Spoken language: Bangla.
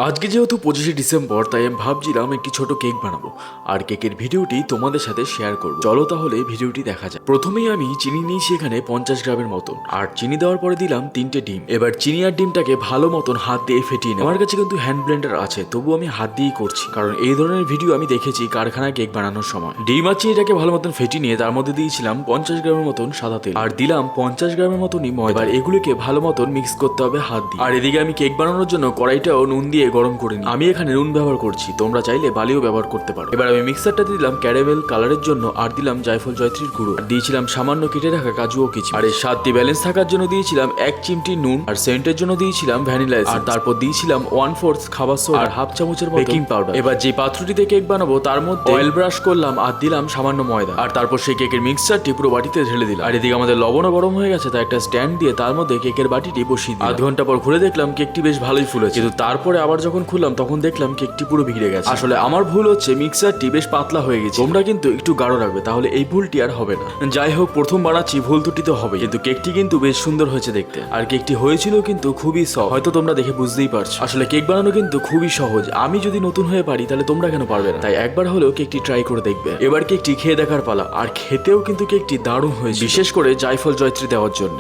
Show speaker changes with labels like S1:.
S1: আজকে যেহেতু 25শে ডিসেম্বর, তাই আমি ভাবছিলাম একটি ছোট কেক বানাবো আর কেকের ভিডিওটি তোমাদের সাথে শেয়ার করব। চলো তাহলে ভিডিওটি দেখা যাক। প্রথমেই আমি চিনি নিয়েছি এখানে 50 গ্রামের মতন, আর চিনি দেওয়ার পরে দিলাম 3টে ডিম। এবার চিনি আর ডিমটাকে ভালো মতন হাত দিয়ে ফেটিয়ে নেব। আমার কাছে কিন্তু হ্যান্ড ব্লেন্ডার আছে, তবু আমি হাত দিয়েই করছি, কারণ এই ধরনের ভিডিও আমি দেখেছি কারখানায় কেক বানানোর সময়। ডিম আর চিনিটাকে ভালো মতন ফেটিয়ে নিয়ে তার মধ্যে দিয়েছিলাম 50 গ্রামের মতন সাদা তেল, আর দিলাম 50 গ্রামের মতনই ময়দা। এবার এগুলোকে ভালো মতন মিক্স করতে হবে হাত দিয়ে। আর এদিকে আমি কেক বানানোর জন্য কড়াইটাও নুন দিয়ে গরম করে নিই। আমি এখানে নুন ব্যবহার করছি, তোমরা চাইলে বালিও ব্যবহার করতে পারো। এবার আমি মিক্সারটা দিলাম ক্যারামেল কালারের জন্য, আর দিলাম জায়ফল জয়ত্রীর গুঁড়ো, আর দিয়েছিলাম সামান্য কেটে রাখা কাজু ও কিশমিশ। আর এই স্বাদটি ব্যালেন্স থাকার জন্য দিয়েছিলাম 1 চিমটি নুন, আর সেন্টের জন্য দিয়েছিলাম ভ্যানিলা এসেন্স, আর তারপর দিয়েছিলাম 1/4 খাবার সোডা আর হাফ চামচের বেকিং পাউডার। এবার যে পাত্রটিতে কেক বানাবো তার মধ্যে অয়েল ব্রাশ করলাম আর দিলাম সামান্য ময়দা, আর তারপর সেই কেকের মিক্সচারটি পুরো বাটিতে ঢেলে দিলাম। আর এদিকে আমাদের লবণও গরম হয়ে গেছে, তাই একটা স্ট্যান্ড দিয়ে তার মধ্যে কেকের বাটিটি বসিয়ে দিই। আধ ঘন্টা পর ঘুরে দেখলাম কেকটি বেশ ভালোই ফুলেছে, কিন্তু তারপরে আবার যখন খুললাম তখন দেখলাম কেকটি পুরো বিগড়ে গেছে। আসলে আমার ভুল হচ্ছে, মিক্সারটি বেশ পাতলা হয়ে গেছে। তোমরা কিন্তু একটু গাঢ় রাখবে, তাহলে এই ভুলটি আর হবে না। যাই হোক, প্রথম বানাচ্ছি, ভুল ত্রুটি তো হবে, কিন্তু কেকটি কিন্তু বেশ সুন্দর হয়েছে দেখতে। আর কেকটি হয়েছিল কিন্তু খুবই সফট, হয়তো তোমরা দেখে বুঝতেই পারছো। আসলে কেক বানানো কিন্তু খুবই সহজ। আমি যদি নতুন হয়ে পারি তাহলে তোমরা কেন পারবে না? তাই একবার হলেও কেকটি ট্রাই করে দেখবে। এবার কেকটি খেয়ে দেখার পালা। আর খেতেও কিন্তু কেকটি দারুণ হয়েছে, বিশেষ করে জায়ফল জয়ত্রী দেওয়ার জন্য।